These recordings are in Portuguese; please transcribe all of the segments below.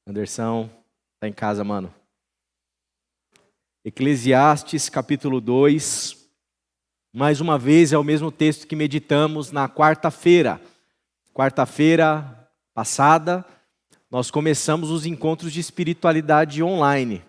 Anderson, tá em casa, mano. Eclesiastes, capítulo 2. Mais uma vez, é o mesmo texto que meditamos na quarta-feira. Quarta-feira passada, nós começamos os encontros de espiritualidade online.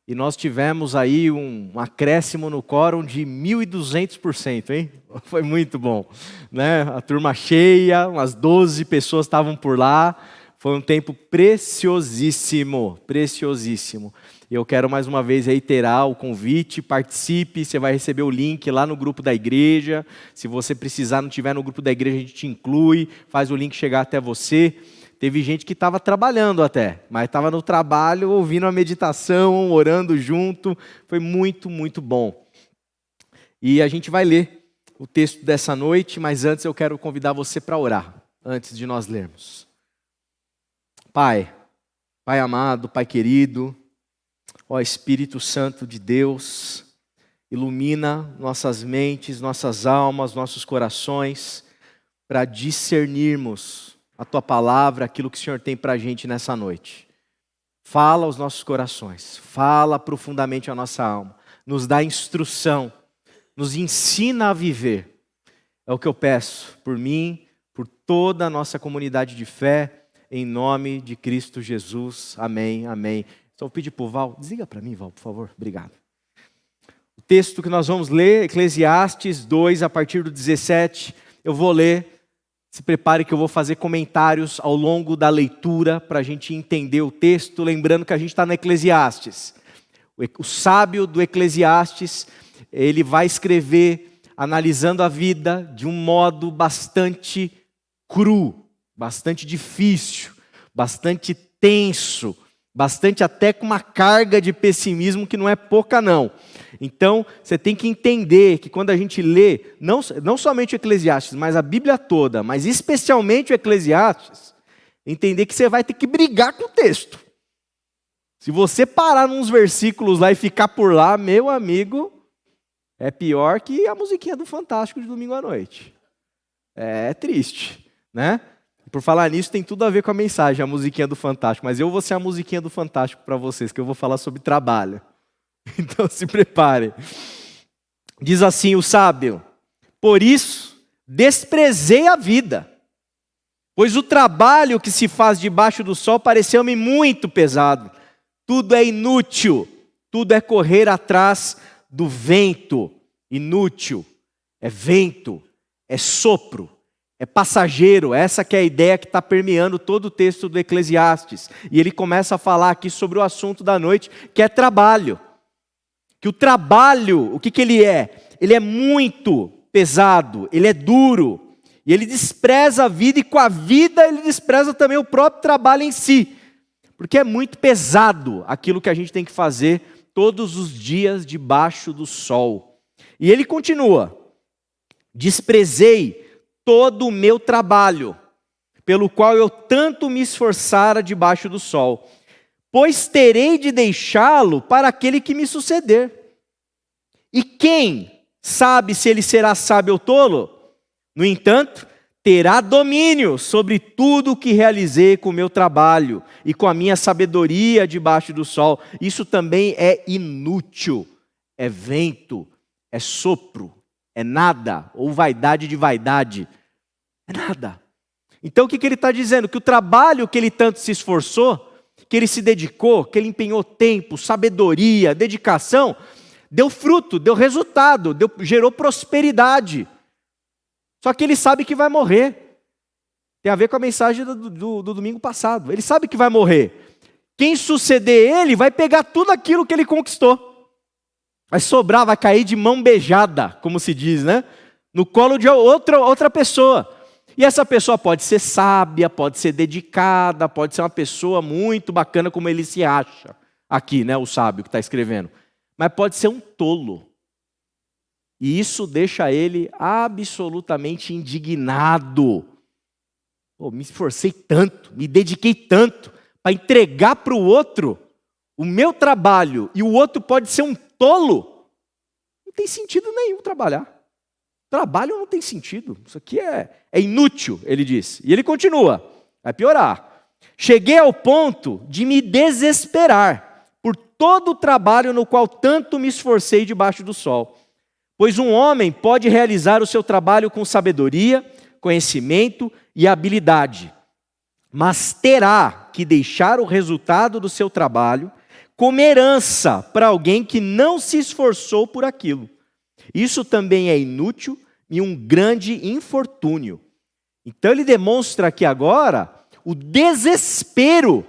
E nós tivemos aí um acréscimo no quórum de 1.200%, hein? Foi muito bom, né? A turma cheia, umas 12 pessoas estavam por lá. Foi um tempo preciosíssimo, preciosíssimo. E eu quero mais uma vez reiterar o convite, participe, você vai receber o link lá no grupo da igreja. Se você precisar, não estiver no grupo da igreja, a gente te inclui, faz o link chegar até você. Teve gente que estava trabalhando até, mas estava no trabalho, ouvindo a meditação, orando junto. Foi muito, muito bom. E a gente vai ler o texto dessa noite, mas antes eu quero convidar você para orar, antes de nós lermos. Pai amado, Pai querido, ó Espírito Santo de Deus, ilumina nossas mentes, nossas almas, nossos corações, para discernirmos a Tua palavra, aquilo que o Senhor tem para a gente nessa noite. Fala aos nossos corações, fala profundamente à nossa alma, nos dá instrução, nos ensina a viver. É o que eu peço por mim, por toda a nossa comunidade de fé, em nome de Cristo Jesus. Amém, amém. Só vou pedir para o Val, desliga para mim, Val, por favor. Obrigado. O texto que nós vamos ler, Eclesiastes 2, a partir do 17, eu vou ler. Se prepare que eu vou fazer comentários ao longo da leitura para a gente entender o texto, lembrando que a gente está no Eclesiastes. O sábio do Eclesiastes, ele vai escrever analisando a vida de um modo bastante cru, bastante difícil, bastante tenso, bastante até com uma carga de pessimismo que não é pouca não. Então, você tem que entender que quando a gente lê, não somente o Eclesiastes, mas a Bíblia toda, mas especialmente o Eclesiastes, entender que você vai ter que brigar com o texto. Se você parar nos versículos lá e ficar por lá, meu amigo, é pior que a musiquinha do Fantástico de domingo à noite. É triste, né? Por falar nisso, tem tudo a ver com a mensagem, a musiquinha do Fantástico. Mas eu vou ser a musiquinha do Fantástico para vocês, que eu vou falar sobre trabalho. Então se prepare. Diz assim o sábio: por isso desprezei a vida, pois o trabalho que se faz debaixo do sol pareceu-me muito pesado. Tudo é inútil, tudo é correr atrás do vento. Inútil, é vento, é sopro. É passageiro, essa que é a ideia que está permeando todo o texto do Eclesiastes. E ele começa a falar aqui sobre o assunto da noite, que é trabalho. Que o trabalho, o que ele é? Ele é muito pesado, ele é duro. E ele despreza a vida, e com a vida ele despreza também o próprio trabalho em si. Porque é muito pesado aquilo que a gente tem que fazer todos os dias debaixo do sol. E ele continua: desprezei todo o meu trabalho, pelo qual eu tanto me esforçara debaixo do sol, pois terei de deixá-lo para aquele que me suceder. E quem sabe se ele será sábio ou tolo? No entanto, terá domínio sobre tudo o que realizei com o meu trabalho e com a minha sabedoria debaixo do sol. Isso também é inútil, é vento, é sopro, é nada, ou vaidade de vaidade. É nada. Então o que ele está dizendo? Que o trabalho que ele tanto se esforçou, que ele se dedicou, que ele empenhou tempo, sabedoria, dedicação, deu fruto, deu resultado, gerou prosperidade. Só que ele sabe que vai morrer. Tem a ver com a mensagem do domingo passado. Ele sabe que vai morrer. Quem suceder ele vai pegar tudo aquilo que ele conquistou. Vai sobrar, vai cair de mão beijada, como se diz, né? No colo de outra pessoa. E essa pessoa pode ser sábia, pode ser dedicada, pode ser uma pessoa muito bacana como ele se acha. Aqui, né, o sábio que está escrevendo. Mas pode ser um tolo. E isso deixa ele absolutamente indignado. Pô, me esforcei tanto, me dediquei tanto para entregar para o outro o meu trabalho e o outro pode ser um tolo. Não tem sentido nenhum trabalhar. Trabalho não tem sentido. Isso aqui é inútil, ele diz. E ele continua, vai piorar. cheguei ao ponto de me desesperar por todo o trabalho no qual tanto me esforcei debaixo do sol. Pois um homem pode realizar o seu trabalho com sabedoria, conhecimento e habilidade, mas terá que deixar o resultado do seu trabalho como herança para alguém que não se esforçou por aquilo. Isso também é inútil e um grande infortúnio. Então ele demonstra aqui agora o desespero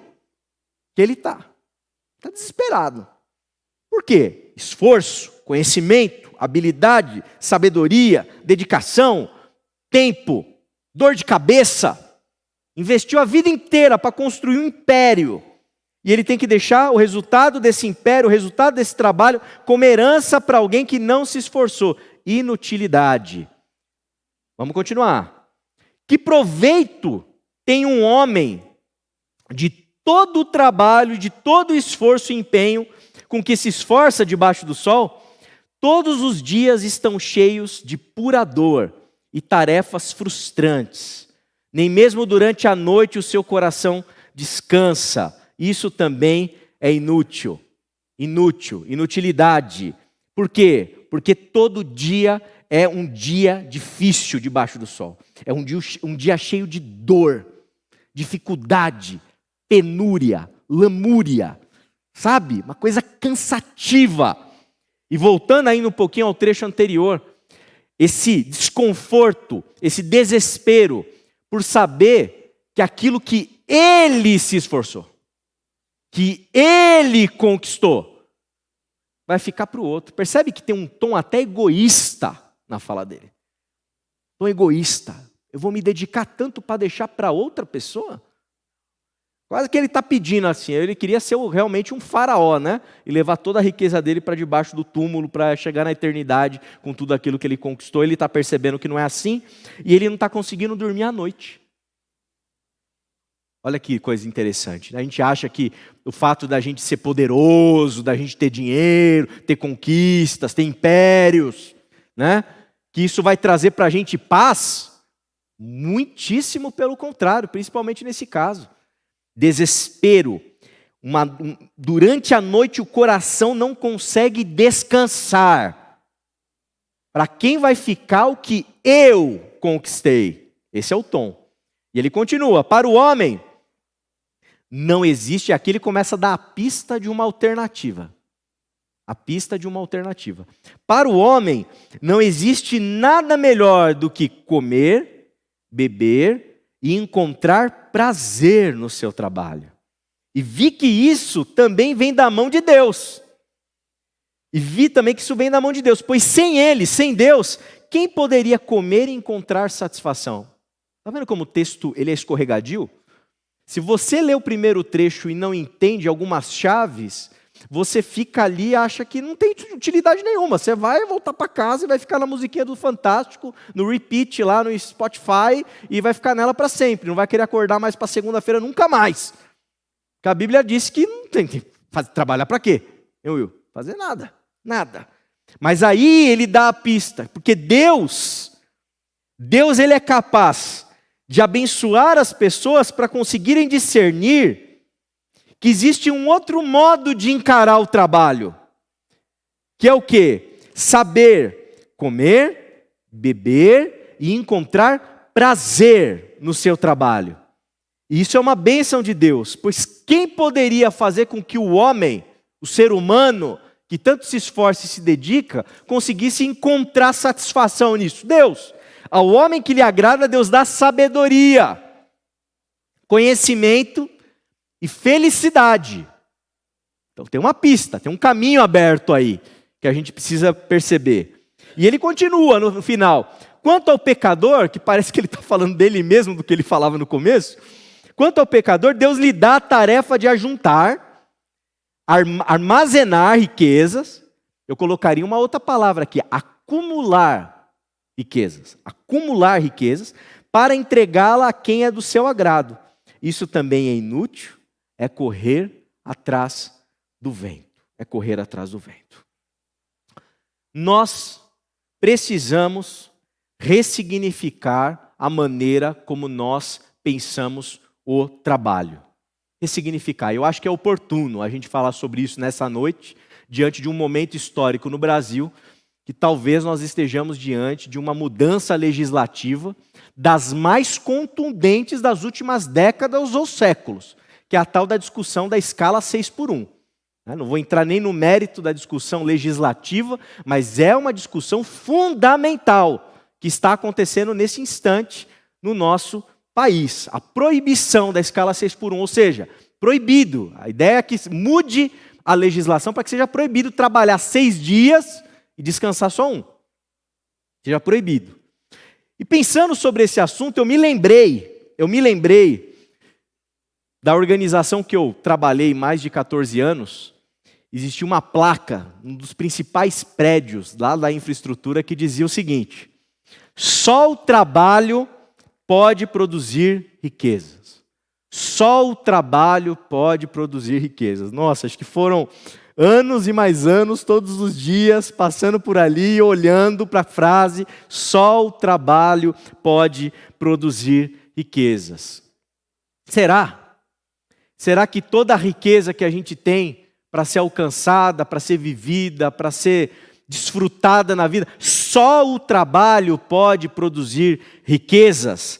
que ele está. Está desesperado. Por quê? Esforço, conhecimento, habilidade, sabedoria, dedicação, tempo, dor de cabeça. Investiu a vida inteira para construir um império. E ele tem que deixar o resultado desse império, o resultado desse trabalho, como herança para alguém que não se esforçou. Inutilidade. Vamos continuar. Que proveito tem um homem de todo o trabalho, de todo o esforço e empenho com que se esforça debaixo do sol? Todos os dias estão cheios de pura dor e tarefas frustrantes. Nem mesmo durante a noite o seu coração descansa. Isso também é inútil. Inutilidade. Por quê? Porque todo dia é um dia difícil debaixo do sol. É um dia cheio de dor, dificuldade, penúria, lamúria. Sabe? Uma coisa cansativa. E voltando ainda um pouquinho ao trecho anterior, esse desconforto, esse desespero por saber que aquilo que ele se esforçou, que ele conquistou, vai ficar para o outro. Percebe que tem um tom até egoísta na fala dele. Tom egoísta. Eu vou me dedicar tanto para deixar para outra pessoa? Quase que ele está pedindo assim. Ele queria ser realmente um faraó, né? E levar toda a riqueza dele para debaixo do túmulo, para chegar na eternidade com tudo aquilo que ele conquistou. Ele está percebendo que não é assim e ele não está conseguindo dormir à noite. Olha que coisa interessante. A gente acha que o fato da gente ser poderoso, da gente ter dinheiro, ter conquistas, ter impérios, né? Que isso vai trazer para a gente paz? Muitíssimo pelo contrário, principalmente nesse caso. Desespero. Durante a noite o coração não consegue descansar. Para quem vai ficar o que eu conquistei? Esse é o tom. E ele continua. Para o homem, não existe. Aqui ele começa a dar a pista de uma alternativa. A pista de uma alternativa. Para o homem, não existe nada melhor do que comer, beber e encontrar prazer no seu trabalho. E vi que isso também vem da mão de Deus. E vi também que isso vem da mão de Deus. Pois sem Ele, sem Deus, quem poderia comer e encontrar satisfação? Está vendo como o texto ele é escorregadio? Se você lê o primeiro trecho e não entende algumas chaves, você fica ali e acha que não tem utilidade nenhuma. Você vai voltar para casa e vai ficar na musiquinha do Fantástico, no repeat lá no Spotify, e vai ficar nela para sempre. Não vai querer acordar mais para segunda-feira nunca mais. Porque a Bíblia diz que não tem que trabalhar para quê? Eu, Will? Fazer nada. Nada. Mas aí ele dá a pista. Porque Deus ele é capaz de abençoar as pessoas para conseguirem discernir que existe um outro modo de encarar o trabalho, que é o quê? Saber comer, beber e encontrar prazer no seu trabalho. E isso é uma bênção de Deus, pois quem poderia fazer com que o homem, o ser humano, que tanto se esforça e se dedica, conseguisse encontrar satisfação nisso? Deus. Ao homem que lhe agrada, Deus dá sabedoria, conhecimento e felicidade. Então tem uma pista, tem um caminho aberto aí, que a gente precisa perceber. E ele continua no final. Quanto ao pecador, que parece que ele está falando dele mesmo, do que ele falava no começo. Quanto ao pecador, Deus lhe dá a tarefa de ajuntar, armazenar riquezas. Eu colocaria uma outra palavra aqui, acumular riquezas. Acumular riquezas para entregá-la a quem é do seu agrado. Isso também é inútil. É correr atrás do vento. É correr atrás do vento. Nós precisamos ressignificar a maneira como nós pensamos o trabalho. Ressignificar. Eu acho que é oportuno a gente falar sobre isso nessa noite, diante de um momento histórico no Brasil, que talvez nós estejamos diante de uma mudança legislativa das mais contundentes das últimas décadas ou séculos, que é a tal da discussão da escala 6x1. Não vou entrar nem no mérito da discussão legislativa, mas é uma discussão fundamental que está acontecendo nesse instante no nosso país. A proibição da escala 6x1, ou seja, proibido. A ideia é que mude a legislação para que seja proibido trabalhar 6 dias e descansar só 1. Seja proibido. E pensando sobre esse assunto, eu me lembrei da organização que eu trabalhei mais de 14 anos. Existia uma placa, um dos principais prédios lá da infraestrutura, que dizia o seguinte: só o trabalho pode produzir riquezas. Só o trabalho pode produzir riquezas. Nossa, acho que foram anos e mais anos, todos os dias, passando por ali, olhando para a frase, só o trabalho pode produzir riquezas. Será? Será que toda a riqueza que a gente tem para ser alcançada, para ser vivida, para ser desfrutada na vida, só o trabalho pode produzir riquezas?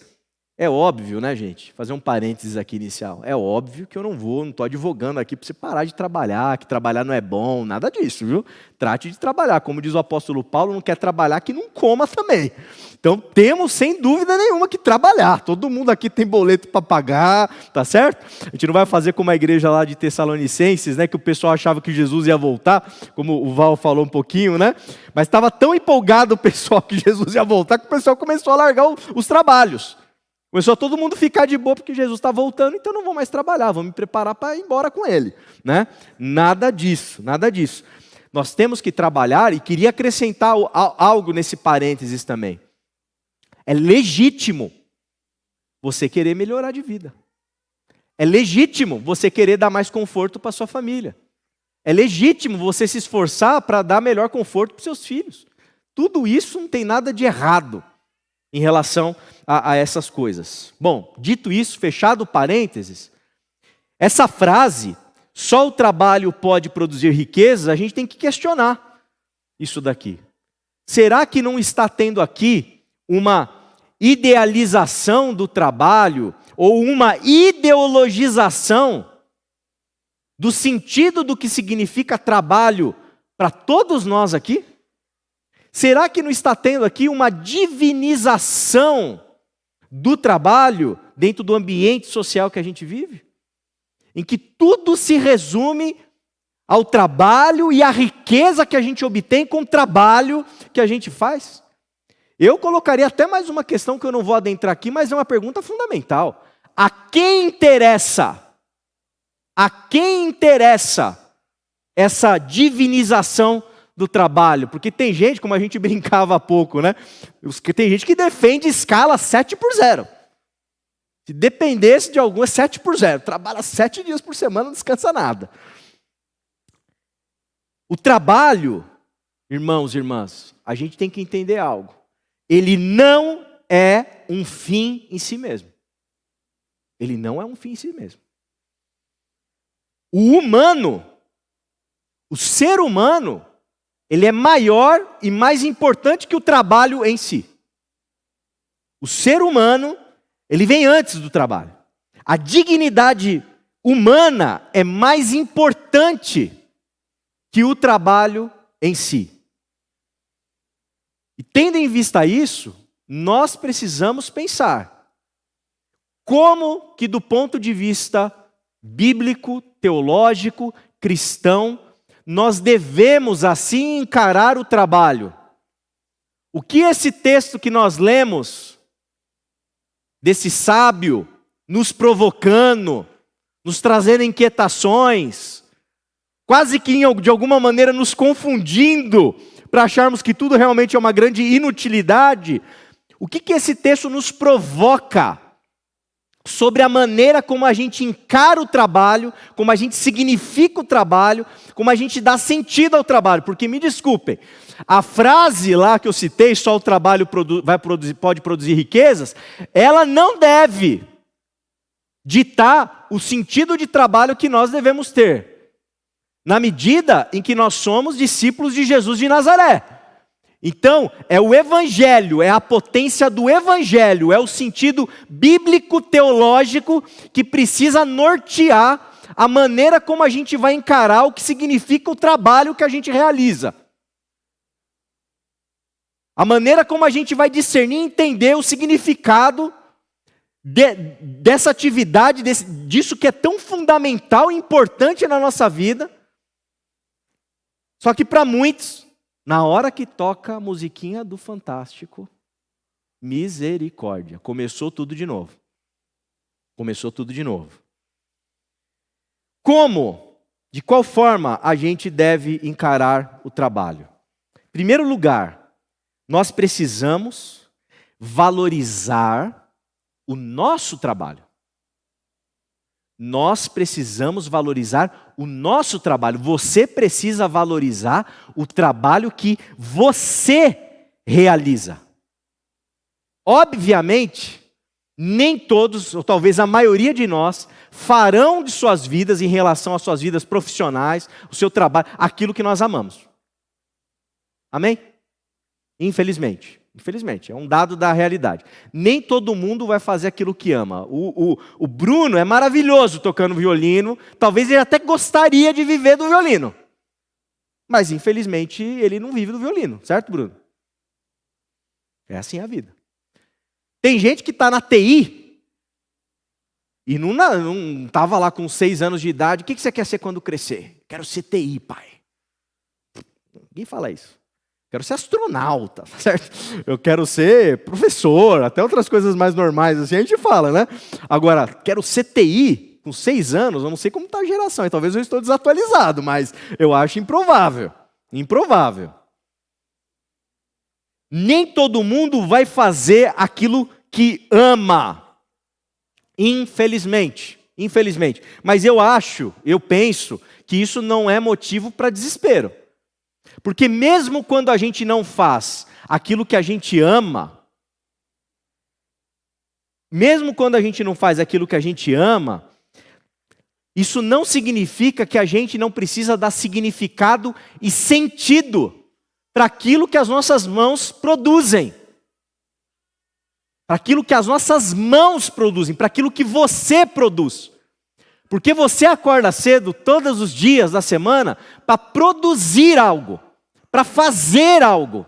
É óbvio, né, gente? Fazer um parênteses aqui inicial. É óbvio que eu não estou advogando aqui para você parar de trabalhar, que trabalhar não é bom, nada disso, viu? Trate de trabalhar. Como diz o apóstolo Paulo, não quer trabalhar que não coma também. Então, temos, sem dúvida nenhuma, que trabalhar. Todo mundo aqui tem boleto para pagar, tá certo? A gente não vai fazer como a igreja lá de Tessalonicenses, né, que o pessoal achava que Jesus ia voltar, como o Val falou um pouquinho, né? Mas estava tão empolgado o pessoal que Jesus ia voltar, que o pessoal começou a largar os trabalhos. Começou todo mundo ficar de boa porque Jesus está voltando, então não vou mais trabalhar, vou me preparar para ir embora com ele, né? Nada disso, nada disso. Nós temos que trabalhar, e queria acrescentar algo nesse parênteses também. É legítimo você querer melhorar de vida. É legítimo você querer dar mais conforto para sua família. É legítimo você se esforçar para dar melhor conforto para os seus filhos. Tudo isso não tem nada de errado em relação a essas coisas. Bom, dito isso, fechado parênteses, essa frase, só o trabalho pode produzir riqueza, a gente tem que questionar isso daqui. Será que não está tendo aqui uma idealização do trabalho ou uma ideologização do sentido do que significa trabalho para todos nós aqui? Será que não está tendo aqui uma divinização do trabalho dentro do ambiente social que a gente vive? Em que tudo se resume ao trabalho e à riqueza que a gente obtém com o trabalho que a gente faz? Eu colocaria até mais uma questão que eu não vou adentrar aqui, mas é uma pergunta fundamental. A quem interessa? A quem interessa essa divinização do trabalho? Porque tem gente, como a gente brincava há pouco, né? Tem gente que defende escala 7x0. Se dependesse de algum, é 7x0. Trabalha 7 dias por semana, não descansa nada. O trabalho, irmãos e irmãs, a gente tem que entender algo. Ele não é um fim em si mesmo. Ele não é um fim em si mesmo. O humano, o ser humano, ele é maior e mais importante que o trabalho em si. O ser humano, ele vem antes do trabalho. A dignidade humana é mais importante que o trabalho em si. E tendo em vista isso, nós precisamos pensar como que do ponto de vista bíblico, teológico, cristão, nós devemos assim encarar o trabalho. O que esse texto que nós lemos, desse sábio, nos provocando, nos trazendo inquietações, quase que de alguma maneira nos confundindo, para acharmos que tudo realmente é uma grande inutilidade, o que esse texto nos provoca sobre a maneira como a gente encara o trabalho, como a gente significa o trabalho, como a gente dá sentido ao trabalho? Porque me desculpem, a frase lá que eu citei, só o trabalho pode produzir riquezas, ela não deve ditar o sentido de trabalho que nós devemos ter, na medida em que nós somos discípulos de Jesus de Nazaré. Então, é o Evangelho, é a potência do Evangelho, é o sentido bíblico-teológico que precisa nortear a maneira como a gente vai encarar o que significa o trabalho que a gente realiza. A maneira como a gente vai discernir e entender o significado dessa atividade, disso que é tão fundamental e importante na nossa vida. Só que para muitos, na hora que toca a musiquinha do Fantástico, misericórdia, começou tudo de novo. Começou tudo de novo. Como, de qual forma a gente deve encarar o trabalho? Em primeiro lugar, nós precisamos valorizar o nosso trabalho. Nós precisamos valorizar o nosso trabalho. Você precisa valorizar o trabalho que você realiza. Obviamente, nem todos, ou talvez a maioria de nós, farão de suas vidas, em relação às suas vidas profissionais, o seu trabalho, aquilo que nós amamos. Amém? Infelizmente. Infelizmente, é um dado da realidade. Nem todo mundo vai fazer aquilo que ama. O Bruno é maravilhoso tocando violino, talvez ele até gostaria de viver do violino. Mas, infelizmente, ele não vive do violino, certo, Bruno? É assim a vida. Tem gente que está na TI e não estava lá com 6 anos de idade. O que você quer ser quando crescer? Quero ser TI, pai. Ninguém fala isso. Quero ser astronauta, certo? Eu quero ser professor, até outras coisas mais normais, assim a gente fala, né? Agora, quero ser TI com 6 anos, eu não sei como está a geração, e talvez eu estou desatualizado, mas eu acho improvável. Improvável. Nem todo mundo vai fazer aquilo que ama. Infelizmente. Infelizmente. Mas eu penso que isso não é motivo para desespero. Porque mesmo quando a gente não faz aquilo que a gente ama, mesmo quando a gente não faz aquilo que a gente ama, isso não significa que a gente não precisa dar significado e sentido para aquilo que as nossas mãos produzem. Para aquilo que as nossas mãos produzem, para aquilo que você produz. Porque você acorda cedo todos os dias da semana para produzir algo, para fazer algo.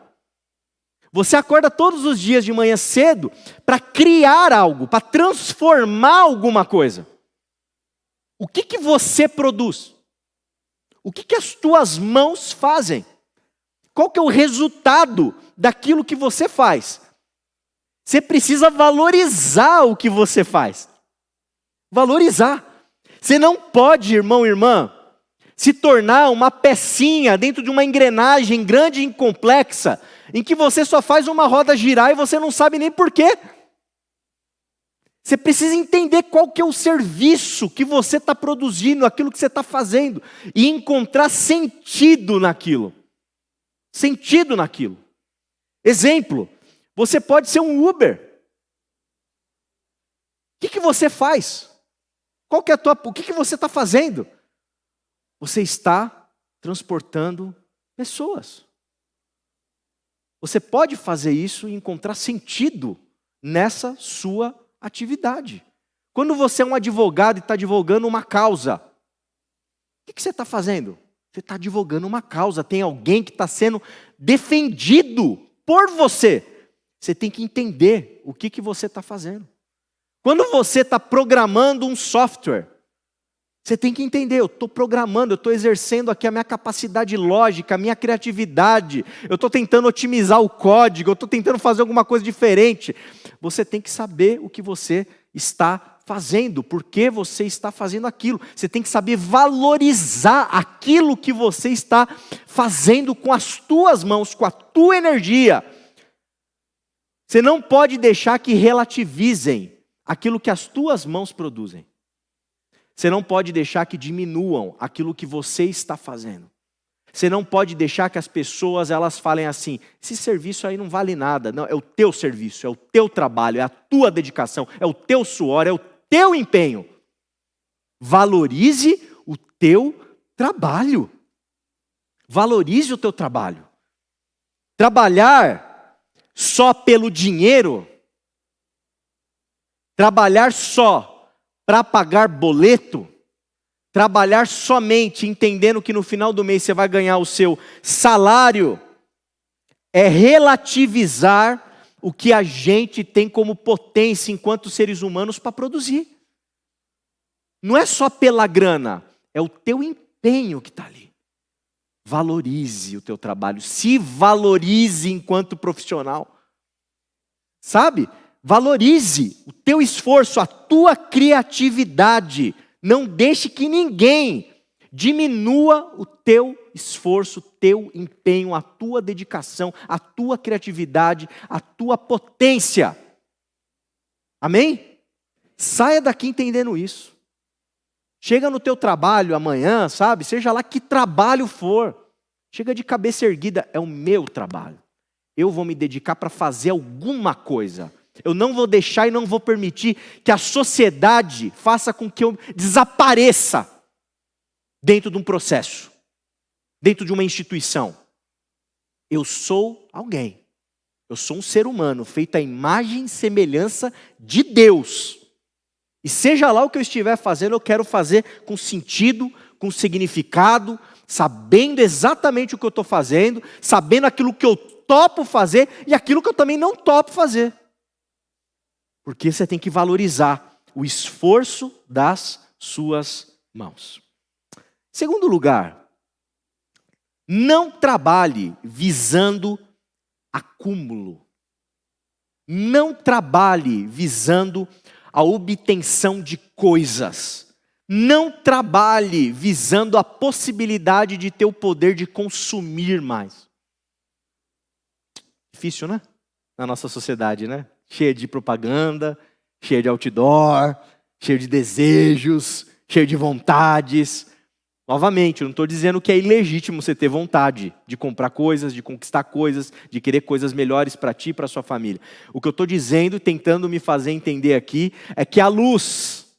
Você acorda todos os dias de manhã cedo para criar algo, para transformar alguma coisa. O que você produz? O que as tuas mãos fazem? Qual que é o resultado daquilo que você faz? Você precisa valorizar o que você faz. Valorizar. Você não pode, irmão e irmã, se tornar uma pecinha dentro de uma engrenagem grande e complexa, em que você só faz uma roda girar e você não sabe nem por quê. Você precisa entender qual que é o serviço que você está produzindo, aquilo que você está fazendo, e encontrar sentido naquilo. Sentido naquilo. Exemplo, você pode ser um Uber. O que você faz? O que você está fazendo? Você está transportando pessoas. Você pode fazer isso e encontrar sentido nessa sua atividade. Quando você é um advogado e está advogando uma causa, o que você está fazendo? Você está advogando uma causa, tem alguém que está sendo defendido por você. Você tem que entender o que você está fazendo. Quando você está programando um software, você tem que entender, eu estou programando, eu estou exercendo aqui a minha capacidade lógica, a minha criatividade, eu estou tentando otimizar o código, eu estou tentando fazer alguma coisa diferente. Você tem que saber o que você está fazendo, por que você está fazendo aquilo. Você tem que saber valorizar aquilo que você está fazendo com as tuas mãos, com a tua energia. Você não pode deixar que relativizem aquilo que as tuas mãos produzem. Você não pode deixar que diminuam aquilo que você está fazendo. Você não pode deixar que as pessoas elas falem assim, esse serviço aí não vale nada. Não, é o teu serviço, é o teu trabalho, é a tua dedicação, é o teu suor, é o teu empenho. Valorize o teu trabalho. Valorize o teu trabalho. Trabalhar só pelo dinheiro, trabalhar só para pagar boleto, trabalhar somente entendendo que no final do mês você vai ganhar o seu salário, é relativizar o que a gente tem como potência enquanto seres humanos para produzir. Não é só pela grana, é o teu empenho que está ali. Valorize o teu trabalho, se valorize enquanto profissional. Sabe? Valorize o teu esforço, a tua criatividade. Não deixe que ninguém diminua o teu esforço, o teu empenho, a tua dedicação, a tua criatividade, a tua potência. Amém? Saia daqui entendendo isso. Chega no teu trabalho amanhã, sabe? Seja lá que trabalho for. Chega de cabeça erguida, é o meu trabalho. Eu vou me dedicar para fazer alguma coisa. Eu não vou deixar e não vou permitir que a sociedade faça com que eu desapareça dentro de um processo, dentro de uma instituição. Eu sou alguém. Eu sou um ser humano feito à imagem e semelhança de Deus. E seja lá o que eu estiver fazendo, eu quero fazer com sentido, com significado, sabendo exatamente o que eu estou fazendo, sabendo aquilo que eu topo fazer e aquilo que eu também não topo fazer. Porque você tem que valorizar o esforço das suas mãos. Segundo lugar, não trabalhe visando acúmulo. Não trabalhe visando a obtenção de coisas. Não trabalhe visando a possibilidade de ter o poder de consumir mais. Difícil, né? Na nossa sociedade, né? Cheia de propaganda, cheia de outdoor, cheia de desejos, cheia de vontades. Novamente, eu não estou dizendo que é ilegítimo você ter vontade de comprar coisas, de conquistar coisas, de querer coisas melhores para ti e para sua família. O que eu estou dizendo, tentando me fazer entender aqui, é que a luz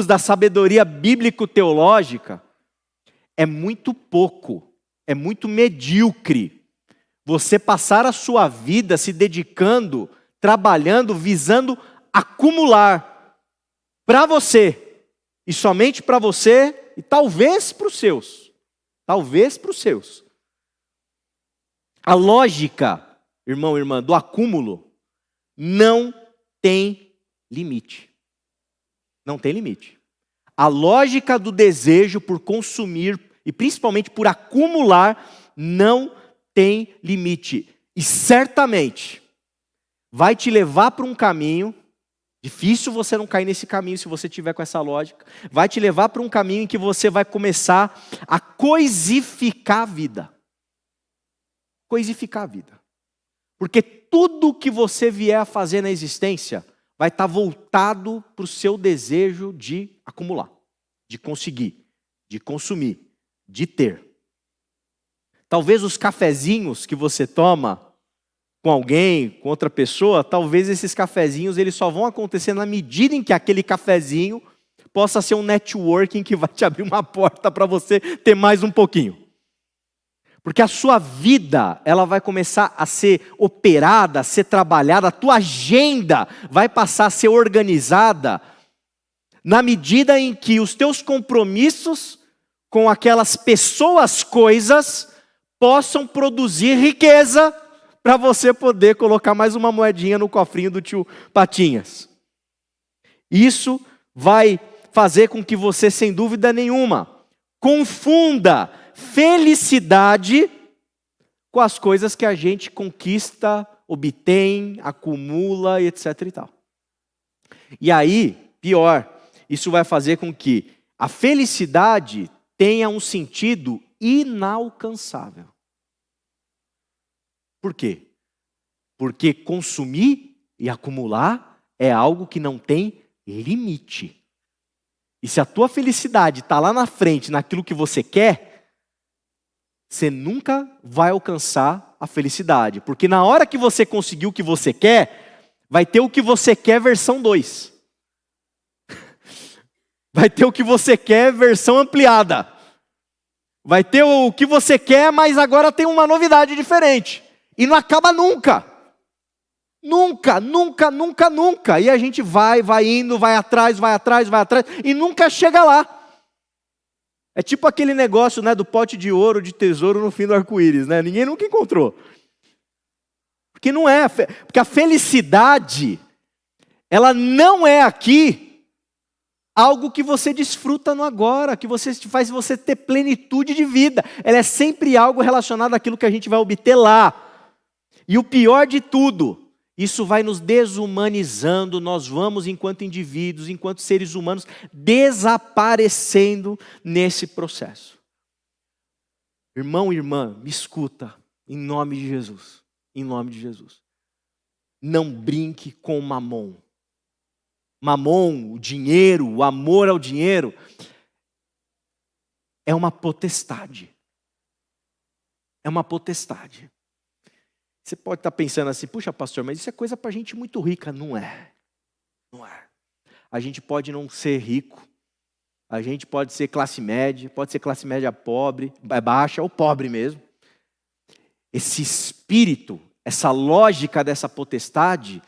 da sabedoria bíblico-teológica, é muito pouco, é muito medíocre você passar a sua vida se dedicando, trabalhando, visando acumular para você, e somente para você, e talvez para os seus. Talvez para os seus. A lógica, irmão e irmã, do acúmulo não tem limite. Não tem limite. A lógica do desejo por consumir, e principalmente por acumular, não tem limite. E certamente vai te levar para um caminho. Difícil você não cair nesse caminho se você tiver com essa lógica. Vai te levar para um caminho em que você vai começar a coisificar a vida. Coisificar a vida. Porque tudo que você vier a fazer na existência vai estar voltado para o seu desejo de acumular, de conseguir, de consumir, de ter. Talvez os cafezinhos que você toma com alguém, com outra pessoa, talvez esses cafezinhos eles só vão acontecer na medida em que aquele cafezinho possa ser um networking que vai te abrir uma porta para você ter mais um pouquinho. Porque a sua vida, ela vai começar a ser operada, a ser trabalhada, a tua agenda vai passar a ser organizada na medida em que os teus compromissos com aquelas pessoas, coisas, possam produzir riqueza para você poder colocar mais uma moedinha no cofrinho do tio Patinhas. Isso vai fazer com que você, sem dúvida nenhuma, confunda felicidade com as coisas que a gente conquista, obtém, acumula, etc. e tal. E aí, pior, isso vai fazer com que a felicidade tenha um sentido inalcançável. Por quê? Porque consumir e acumular é algo que não tem limite. E se a tua felicidade está lá na frente, naquilo que você quer, você nunca vai alcançar a felicidade. Porque na hora que você conseguir o que você quer, vai ter o que você quer versão 2. Vai ter o que você quer, versão ampliada. Vai ter o que você quer, mas agora tem uma novidade diferente. E não acaba nunca. Nunca, nunca, nunca, nunca. E a gente vai indo, vai atrás, e nunca chega lá. É tipo aquele negócio, né, do pote de ouro, de tesouro no fim do arco-íris, né? Ninguém nunca encontrou. Porque não é, porque a felicidade, ela não é aqui algo que você desfruta no agora, que faz você ter plenitude de vida. Ela é sempre algo relacionado àquilo que a gente vai obter lá. E o pior de tudo, isso vai nos desumanizando, nós vamos, enquanto indivíduos, enquanto seres humanos, desaparecendo nesse processo. Irmão e irmã, me escuta, em nome de Jesus, em nome de Jesus. Não brinque com mamon. Mamon, o dinheiro, o amor ao dinheiro, é uma potestade. É uma potestade. Você pode estar pensando assim, puxa pastor, mas isso é coisa para gente muito rica. Não é. Não é. A gente pode não ser rico. A gente pode ser classe média pobre, baixa ou pobre mesmo. Esse espírito, essa lógica dessa potestade,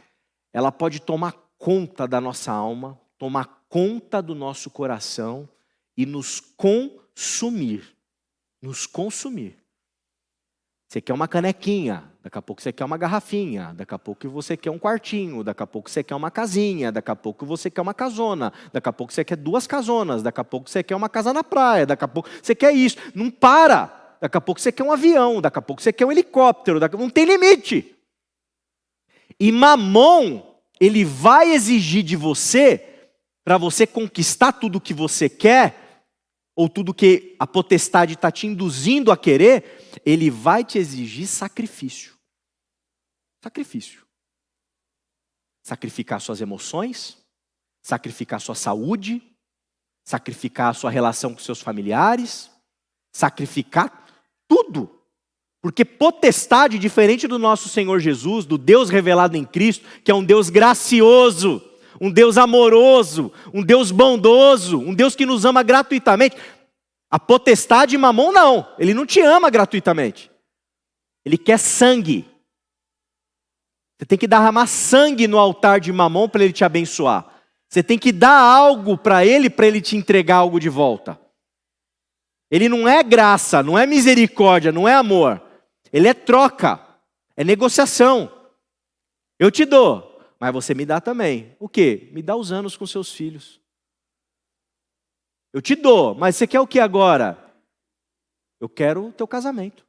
ela pode tomar conta da nossa alma, tomar conta do nosso coração e nos consumir. Nos consumir. Você quer uma canequinha, daqui a pouco você quer uma garrafinha, daqui a pouco você quer um quartinho, daqui a pouco você quer uma casinha, daqui a pouco você quer uma casona, daqui a pouco você quer 2 casonas, daqui a pouco você quer uma casa na praia, daqui a pouco você quer isso. Não para! Daqui a pouco você quer um avião, daqui a pouco você quer um helicóptero, não tem limite. E Mamon, ele vai exigir de você, para você conquistar tudo o que você quer, ou tudo que a potestade está te induzindo a querer, ele vai te exigir sacrifício. Sacrifício. Sacrificar suas emoções, sacrificar sua saúde, sacrificar a sua relação com seus familiares, sacrificar tudo. Porque potestade, diferente do nosso Senhor Jesus, do Deus revelado em Cristo, que é um Deus gracioso, um Deus amoroso, um Deus bondoso, um Deus que nos ama gratuitamente. A potestade Mamon não, ele não te ama gratuitamente. Ele quer sangue. Você tem que derramar sangue no altar de Mamon para ele te abençoar. Você tem que dar algo para ele te entregar algo de volta. Ele não é graça, não é misericórdia, não é amor. Ele é troca, é negociação. Eu te dou. Mas você me dá também. O quê? Me dá os anos com seus filhos. Eu te dou, mas você quer o que agora? Eu quero o teu casamento.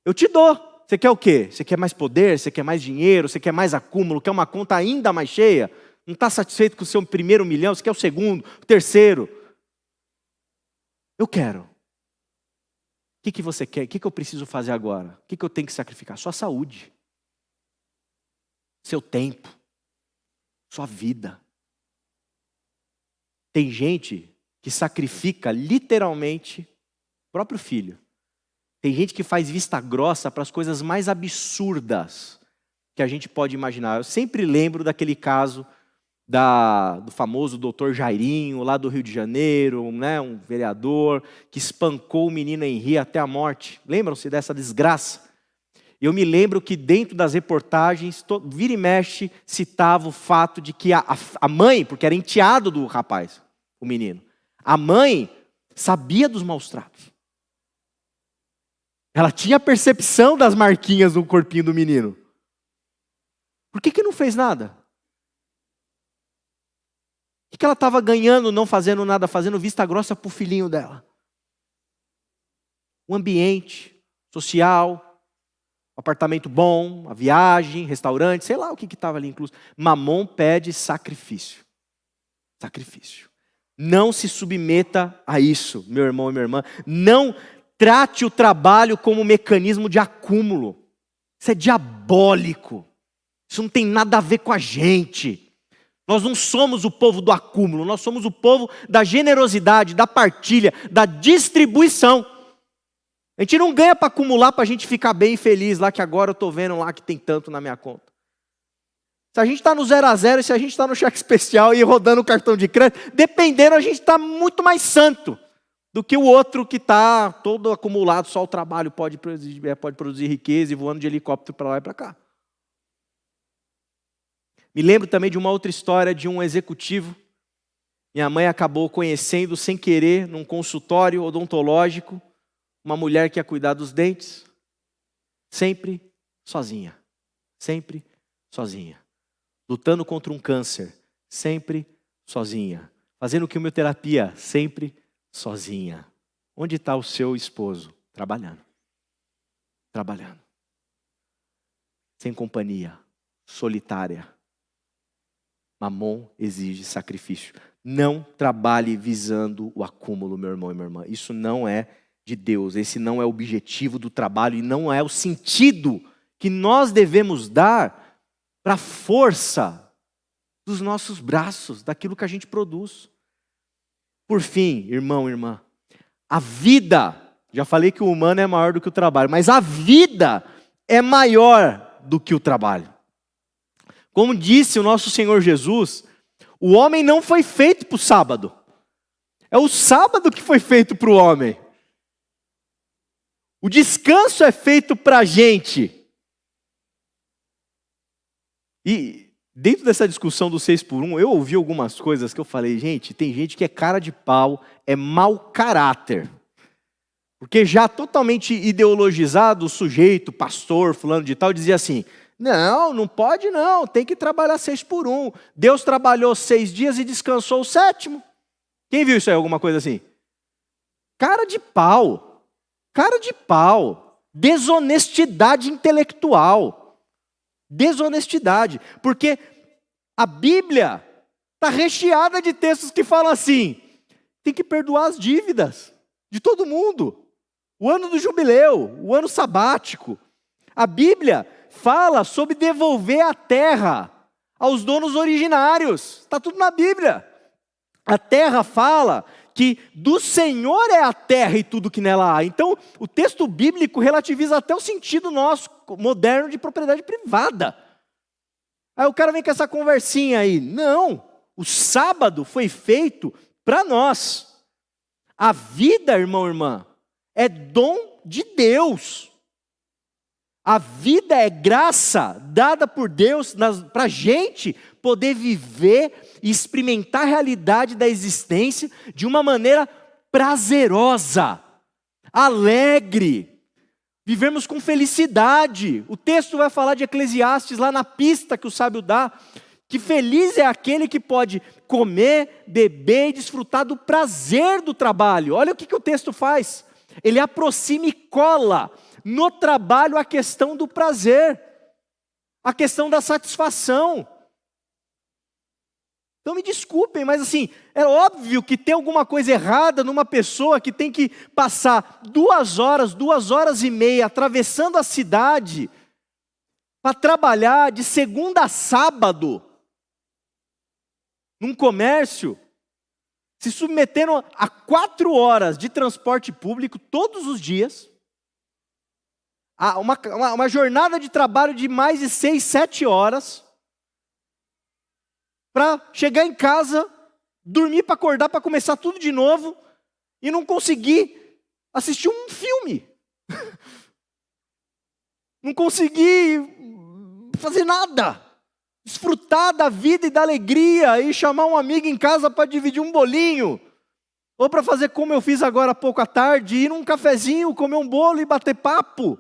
Eu te dou. Você quer o quê? Você quer mais poder? Você quer mais dinheiro? Você quer mais acúmulo? Quer uma conta ainda mais cheia? Não está satisfeito com o seu primeiro milhão? Você quer o segundo, o terceiro? Eu quero. O que você quer? O que eu preciso fazer agora? O que eu tenho que sacrificar? Sua saúde. Seu tempo, sua vida. Tem gente que sacrifica literalmente o próprio filho. Tem gente que faz vista grossa para as coisas mais absurdas que a gente pode imaginar. Eu sempre lembro daquele caso do famoso doutor Jairinho, lá do Rio de Janeiro, né, um vereador que espancou o menino Henri até a morte. Lembram-se dessa desgraça? Eu me lembro que dentro das reportagens, vira e mexe, citava o fato de que a mãe, porque era enteado do rapaz, o menino, a mãe sabia dos maus tratos. Ela tinha percepção das marquinhas no corpinho do menino. Por que não fez nada? O que ela estava ganhando, não fazendo nada, fazendo vista grossa para o filhinho dela? O ambiente social, apartamento bom, a viagem, restaurante, sei lá o que estava ali incluso. Mamon pede sacrifício. Sacrifício. Não se submeta a isso, meu irmão e minha irmã. Não trate o trabalho como um mecanismo de acúmulo. Isso é diabólico. Isso não tem nada a ver com a gente. Nós não somos o povo do acúmulo, nós somos o povo da generosidade, da partilha, da distribuição. A gente não ganha para acumular para a gente ficar bem e feliz lá que agora eu estou vendo lá que tem tanto na minha conta. Se a gente está no 0 a 0 e se a gente está no cheque especial e rodando o cartão de crédito, dependendo, a gente está muito mais santo do que o outro que está todo acumulado, só o trabalho pode produzir riqueza e voando de helicóptero para lá e para cá. Me lembro também de uma outra história de um executivo. Minha mãe acabou conhecendo, sem querer, num consultório odontológico, uma mulher que ia cuidar dos dentes, sempre sozinha. Sempre sozinha. Lutando contra um câncer, sempre sozinha. Fazendo quimioterapia, sempre sozinha. Onde está o seu esposo? Trabalhando. Trabalhando. Sem companhia. Solitária. Mamon exige sacrifício. Não trabalhe visando o acúmulo, meu irmão e minha irmã. Isso não é de Deus. Esse não é o objetivo do trabalho e não é o sentido que nós devemos dar para a força dos nossos braços, daquilo que a gente produz. Por fim, irmão e irmã, a vida, já falei que o humano é maior do que o trabalho, mas a vida é maior do que o trabalho. Como disse o nosso Senhor Jesus, o homem não foi feito para o sábado. É o sábado que foi feito para o homem. O descanso é feito para a gente. E dentro dessa discussão do 6x1, eu ouvi algumas coisas que eu falei, gente, tem gente que é cara de pau, é mau caráter. Porque já totalmente ideologizado, o sujeito, pastor, fulano de tal, dizia assim, não pode não, tem que trabalhar 6x1. Deus trabalhou 6 dias e descansou o 7º. Quem viu isso aí, alguma coisa assim? Cara de pau, desonestidade intelectual, desonestidade, porque a Bíblia está recheada de textos que falam assim, tem que perdoar as dívidas de todo mundo, o ano do jubileu, o ano sabático. A Bíblia fala sobre devolver a terra aos donos originários. Está tudo na Bíblia. A terra fala que do Senhor é a terra e tudo que nela há. Então, o texto bíblico relativiza até o sentido nosso, moderno, de propriedade privada. Aí o cara vem com essa conversinha aí. Não, o sábado foi feito para nós. A vida, irmão e irmã, é dom de Deus. A vida é graça dada por Deus para a gente poder viver e experimentar a realidade da existência de uma maneira prazerosa, alegre, vivermos com felicidade. O texto vai falar de Eclesiastes lá na pista que o sábio dá, que feliz é aquele que pode comer, beber e desfrutar do prazer do trabalho. Olha o que o texto faz. Ele aproxima e cola no trabalho a questão do prazer, a questão da satisfação. Então me desculpem, mas assim, é óbvio que tem alguma coisa errada numa pessoa que tem que passar 2 horas e meia atravessando a cidade para trabalhar de segunda a sábado num comércio, se submetendo a 4 horas de transporte público todos os dias, uma jornada de trabalho de mais de 6, 7 horas, para chegar em casa, dormir para acordar, para começar tudo de novo, e não conseguir assistir um filme. Não conseguir fazer nada. Desfrutar da vida e da alegria, e chamar um amigo em casa para dividir um bolinho, ou para fazer como eu fiz agora há pouco à tarde, ir num cafezinho, comer um bolo e bater papo.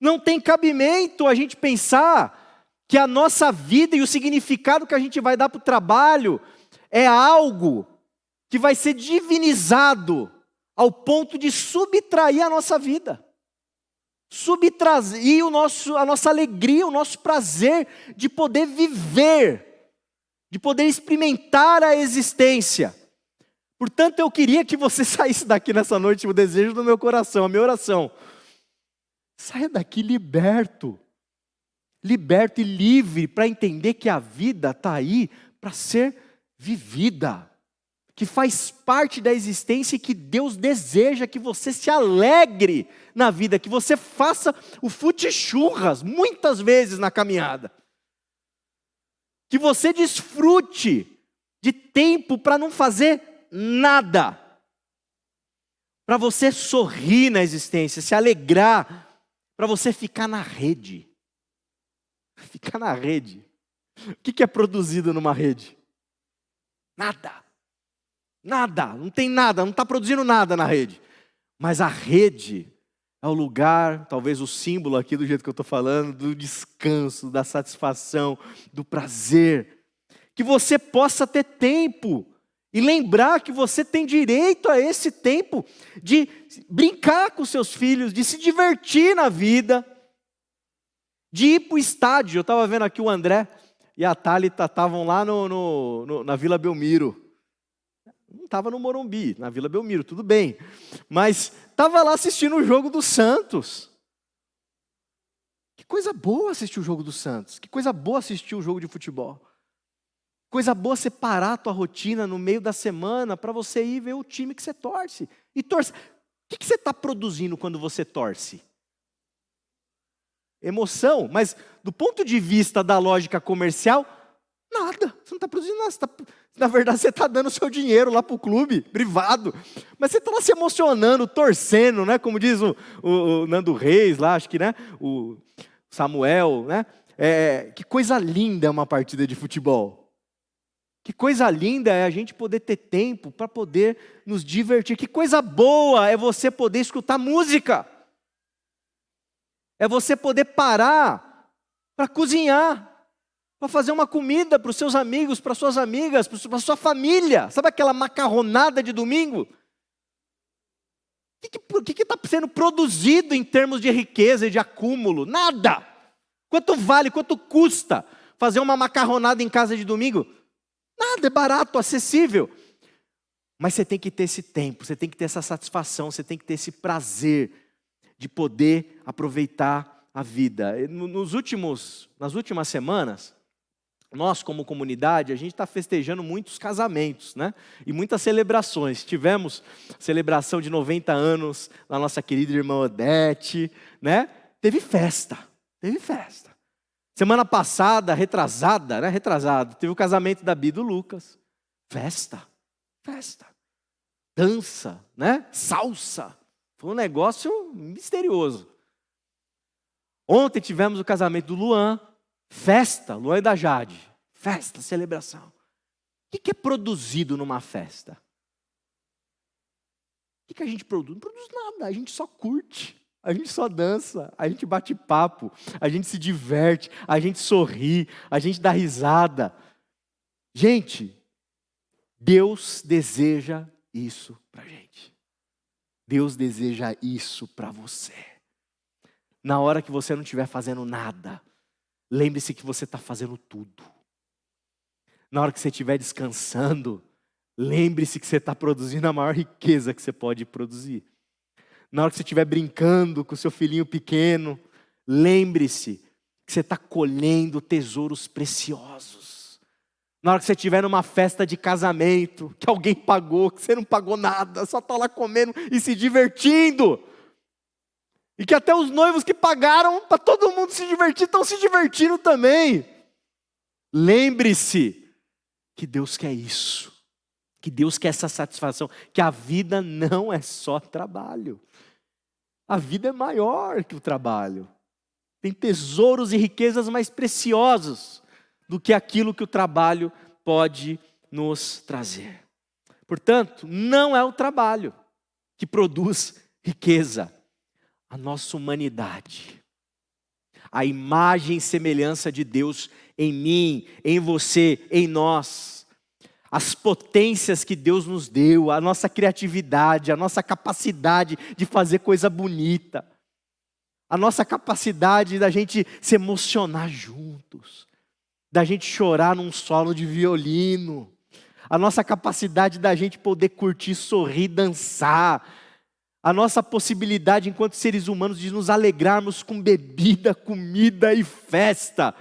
Não tem cabimento a gente pensar que a nossa vida e o significado que a gente vai dar para o trabalho é algo que vai ser divinizado ao ponto de subtrair a nossa vida. Subtrair a nossa alegria, o nosso prazer de poder viver, de poder experimentar a existência. Portanto, eu queria que você saísse daqui nessa noite, o desejo do meu coração, a minha oração. Saia daqui liberto e livre para entender que a vida está aí para ser vivida. que faz parte da existência e que Deus deseja que você se alegre na vida, que você faça o fute-churras muitas vezes na caminhada. Que você desfrute de tempo para não fazer nada. Para você sorrir na existência, se alegrar, para você ficar na rede. Ficar na rede. O que é produzido numa rede? Nada. Nada, não tem nada, não está produzindo nada na rede. Mas a rede é o lugar, talvez o símbolo aqui do jeito que eu estou falando, do descanso, da satisfação, do prazer. Que você possa ter tempo e lembrar que você tem direito a esse tempo de brincar com seus filhos, de se divertir na vida, de ir para o estádio. Eu estava vendo aqui o André e a Thalita estavam lá na Vila Belmiro. Não estava no Morumbi, na Vila Belmiro, tudo bem. Mas estava lá assistindo o jogo do Santos. Que coisa boa assistir o jogo do Santos. Que coisa boa assistir o jogo de futebol. Coisa boa separar a tua rotina no meio da semana para você ir ver o time que você torce. E torce. O que você está produzindo quando você torce? Emoção, mas do ponto de vista da lógica comercial, nada. Você não está produzindo nada. Na verdade, você está dando seu dinheiro lá para o clube privado. Mas você está lá se emocionando, torcendo, né? Como diz o Nando Reis lá, acho que, né? O Samuel, né? Que coisa linda é uma partida de futebol. Que coisa linda é a gente poder ter tempo para poder nos divertir. Que coisa boa é você poder escutar música. É você poder parar para cozinhar. Para fazer uma comida para os seus amigos, para suas amigas, para a sua família. Sabe aquela macarronada de domingo? O que está sendo produzido em termos de riqueza e de acúmulo? Nada. Quanto vale, quanto custa fazer uma macarronada em casa de domingo? Nada, é barato, acessível. Mas você tem que ter esse tempo, você tem que ter essa satisfação, você tem que ter esse prazer de poder aproveitar a vida. Nas últimas semanas, nós, como comunidade, a gente está festejando muitos casamentos, né? E muitas celebrações. Tivemos celebração de 90 anos da nossa querida irmã Odete, né? Teve festa. Semana passada, retrasada, teve o casamento da Bia e do Lucas. Festa. Dança, né? Salsa. Foi um negócio misterioso. Ontem tivemos o casamento do Luan. Festa, Luan e da Jade. Festa, celebração. O que é produzido numa festa? O que a gente produz? Não produz nada, a gente só curte. A gente só dança, a gente bate papo, a gente se diverte, a gente sorri, a gente dá risada. Gente, Deus deseja isso pra gente. Deus deseja isso pra você. Na hora que você não estiver fazendo nada, lembre-se que você está fazendo tudo. Na hora que você estiver descansando, lembre-se que você está produzindo a maior riqueza que você pode produzir. Na hora que você estiver brincando com o seu filhinho pequeno, lembre-se que você está colhendo tesouros preciosos. Na hora que você estiver numa festa de casamento, que alguém pagou, que você não pagou nada, só está lá comendo e se divertindo. E que até os noivos que pagaram para todo mundo se divertir, estão se divertindo também. Lembre-se que Deus quer isso. Que Deus quer essa satisfação. Que a vida não é só trabalho. A vida é maior que o trabalho. Tem tesouros e riquezas mais preciosos do que aquilo que o trabalho pode nos trazer. Portanto, não é o trabalho que produz riqueza. A nossa humanidade, a imagem e semelhança de Deus em mim, em você, em nós, as potências que Deus nos deu, a nossa criatividade, a nossa capacidade de fazer coisa bonita, a nossa capacidade da gente se emocionar juntos, da gente chorar num solo de violino, a nossa capacidade da gente poder curtir, sorrir, dançar, a nossa possibilidade enquanto seres humanos de nos alegrarmos com bebida, comida e festa.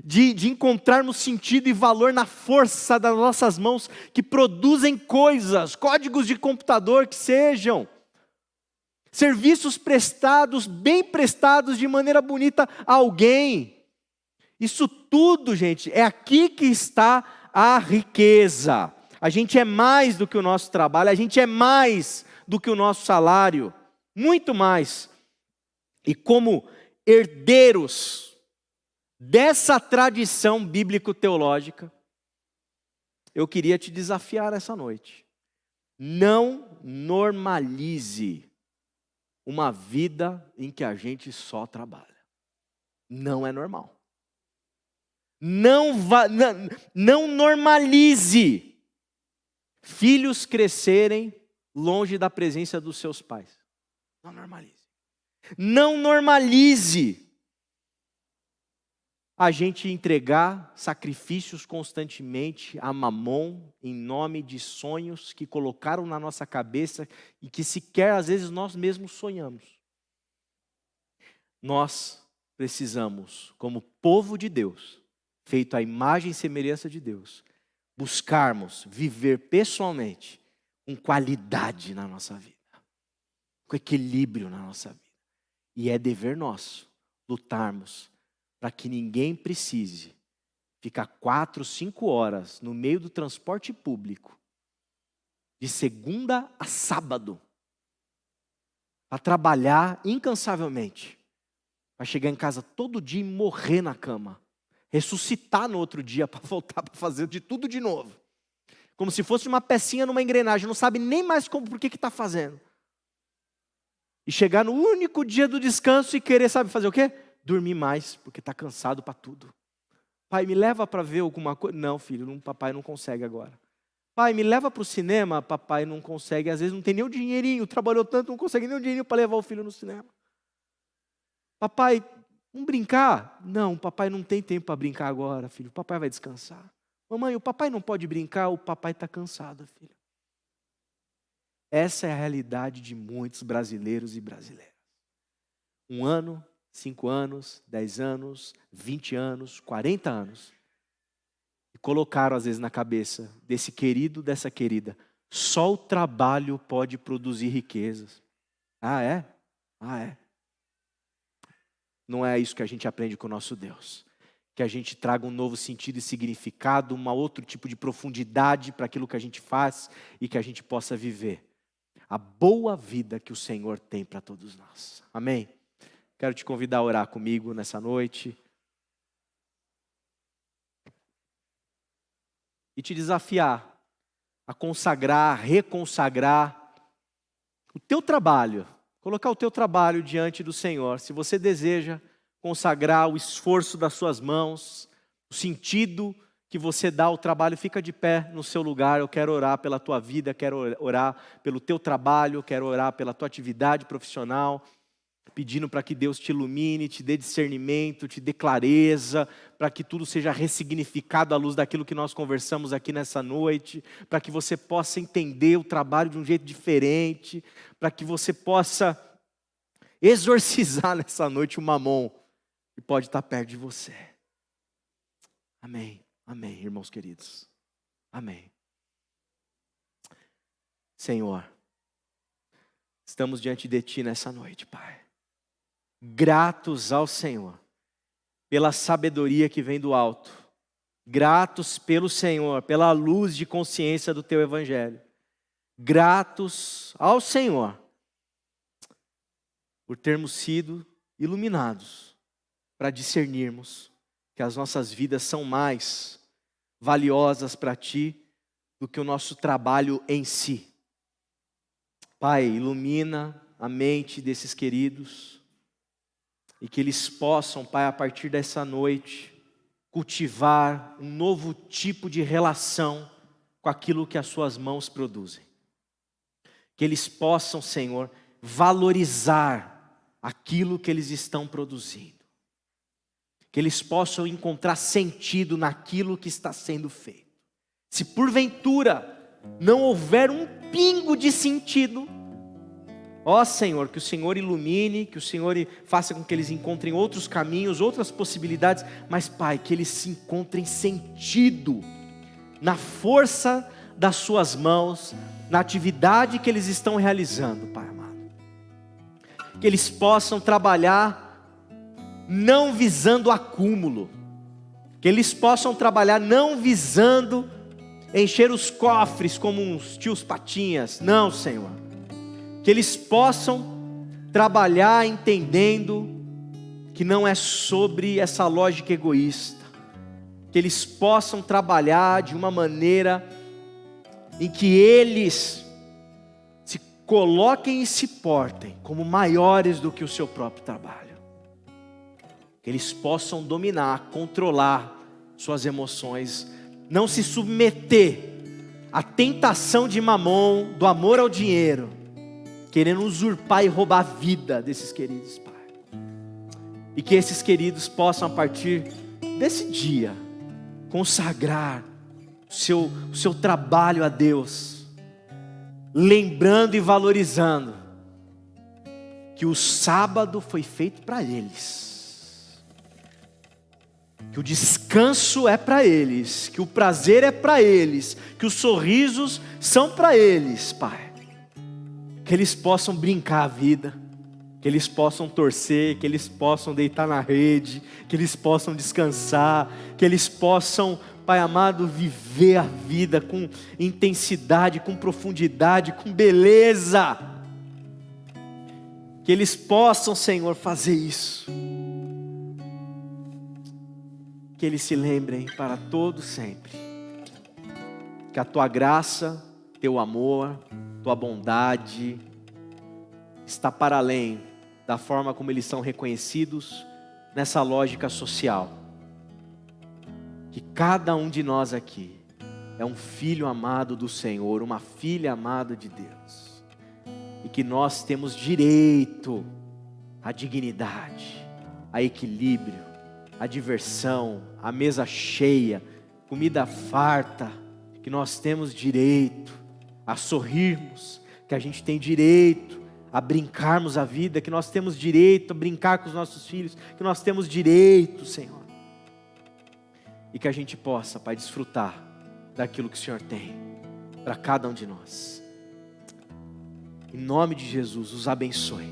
de encontrarmos sentido e valor na força das nossas mãos que produzem coisas, códigos de computador que sejam, serviços prestados, bem prestados de maneira bonita a alguém. Isso tudo, gente, é aqui que está a riqueza. A gente é mais do que o nosso trabalho, a gente é mais do que o nosso salário, muito mais. E como herdeiros dessa tradição bíblico-teológica, eu queria te desafiar essa noite. Não normalize uma vida em que a gente só trabalha. Não é normal. Não normalize filhos crescerem longe da presença dos seus pais. Não normalize. Não normalize a gente entregar sacrifícios constantemente a Mamon em nome de sonhos que colocaram na nossa cabeça e que sequer às vezes nós mesmos sonhamos. Nós precisamos, como povo de Deus, feito à imagem e semelhança de Deus, buscarmos viver pessoalmente com qualidade na nossa vida, com equilíbrio na nossa vida. E é dever nosso lutarmos para que ninguém precise ficar 4, 5 horas no meio do transporte público, de segunda a sábado, para trabalhar incansavelmente, para chegar em casa todo dia e morrer na cama, ressuscitar no outro dia para voltar para fazer de tudo de novo, como se fosse uma pecinha numa engrenagem, não sabe nem mais por que está fazendo. E chegar no único dia do descanso e querer, sabe fazer o quê? Dormir mais, porque está cansado para tudo. Pai, me leva para ver alguma coisa. Não, filho, papai não consegue agora. Pai, me leva para o cinema. Papai não consegue, às vezes não tem nem o dinheirinho. Trabalhou tanto, não consegue nem o dinheirinho para levar o filho no cinema. Papai, vamos brincar? Não, papai não tem tempo para brincar agora, filho. Papai vai descansar. Mamãe, o papai não pode brincar, o papai está cansado, filho. Essa é a realidade de muitos brasileiros e brasileiras. 1 ano, 5 anos, 10 anos, 20 anos, 40 anos. E colocaram às vezes na cabeça desse querido, dessa querida, só o trabalho pode produzir riquezas. Ah, é? Ah, é. Não é isso que a gente aprende com o nosso Deus. Que a gente traga um novo sentido e significado, um outro tipo de profundidade para aquilo que a gente faz e que a gente possa viver a boa vida que o Senhor tem para todos nós. Amém? Quero te convidar a orar comigo nessa noite. E te desafiar a consagrar, reconsagrar o teu trabalho. Colocar o teu trabalho diante do Senhor. Se você deseja consagrar o esforço das suas mãos, o sentido que você dá ao trabalho, fica de pé no seu lugar. Eu quero orar pela tua vida, quero orar pelo teu trabalho, quero orar pela tua atividade profissional, pedindo para que Deus te ilumine, te dê discernimento, te dê clareza, para que tudo seja ressignificado à luz daquilo que nós conversamos aqui nessa noite, para que você possa entender o trabalho de um jeito diferente, para que você possa exorcizar nessa noite o mamon que pode estar perto de você. Amém. Amém, irmãos queridos. Amém. Senhor, estamos diante de Ti nessa noite, Pai. Gratos ao Senhor pela sabedoria que vem do alto. Gratos pelo Senhor, pela luz de consciência do Teu Evangelho. Gratos ao Senhor por termos sido iluminados para discernirmos que as nossas vidas são mais valiosas para Ti do que o nosso trabalho em si. Pai, ilumina a mente desses queridos e que eles possam, Pai, a partir dessa noite, cultivar um novo tipo de relação com aquilo que as suas mãos produzem. Que eles possam, Senhor, valorizar aquilo que eles estão produzindo. Que eles possam encontrar sentido naquilo que está sendo feito. Se porventura não houver um pingo de sentido, Ó Senhor, que o Senhor ilumine, que o Senhor faça com que eles encontrem outros caminhos, outras possibilidades, mas Pai, que eles se encontrem sentido na força das suas mãos, na atividade que eles estão realizando, Pai amado. Que eles possam trabalhar não visando acúmulo, que eles possam trabalhar não visando encher os cofres como uns tios patinhas, não, Senhor. Que eles possam trabalhar entendendo que não é sobre essa lógica egoísta. Que eles possam trabalhar de uma maneira em que eles se coloquem e se portem como maiores do que o seu próprio trabalho. Que eles possam dominar, controlar suas emoções, não se submeter à tentação de mamon, do amor ao dinheiro, querendo usurpar e roubar a vida desses queridos, Pai. E que esses queridos possam, a partir desse dia, consagrar o seu trabalho a Deus, lembrando e valorizando que o sábado foi feito para eles, que o descanso é para eles, que o prazer é para eles, que os sorrisos são para eles, Pai. Que eles possam brincar a vida, que eles possam torcer, que eles possam deitar na rede, que eles possam descansar, que eles possam, Pai amado, viver a vida com intensidade, com profundidade, com beleza. Que eles possam, Senhor, fazer isso. Que eles se lembrem para todo sempre que a Tua graça, Teu amor, Tua bondade está para além da forma como eles são reconhecidos nessa lógica social. Que cada um de nós aqui é um filho amado do Senhor, uma filha amada de Deus. E que nós temos direito à dignidade, a equilíbrio, a diversão, a mesa cheia, comida farta. Que nós temos direito a sorrirmos, que a gente tem direito a brincarmos a vida, que nós temos direito a brincar com os nossos filhos, que nós temos direito, Senhor. E que a gente possa, Pai, desfrutar daquilo que o Senhor tem para cada um de nós. Em nome de Jesus, os abençoe.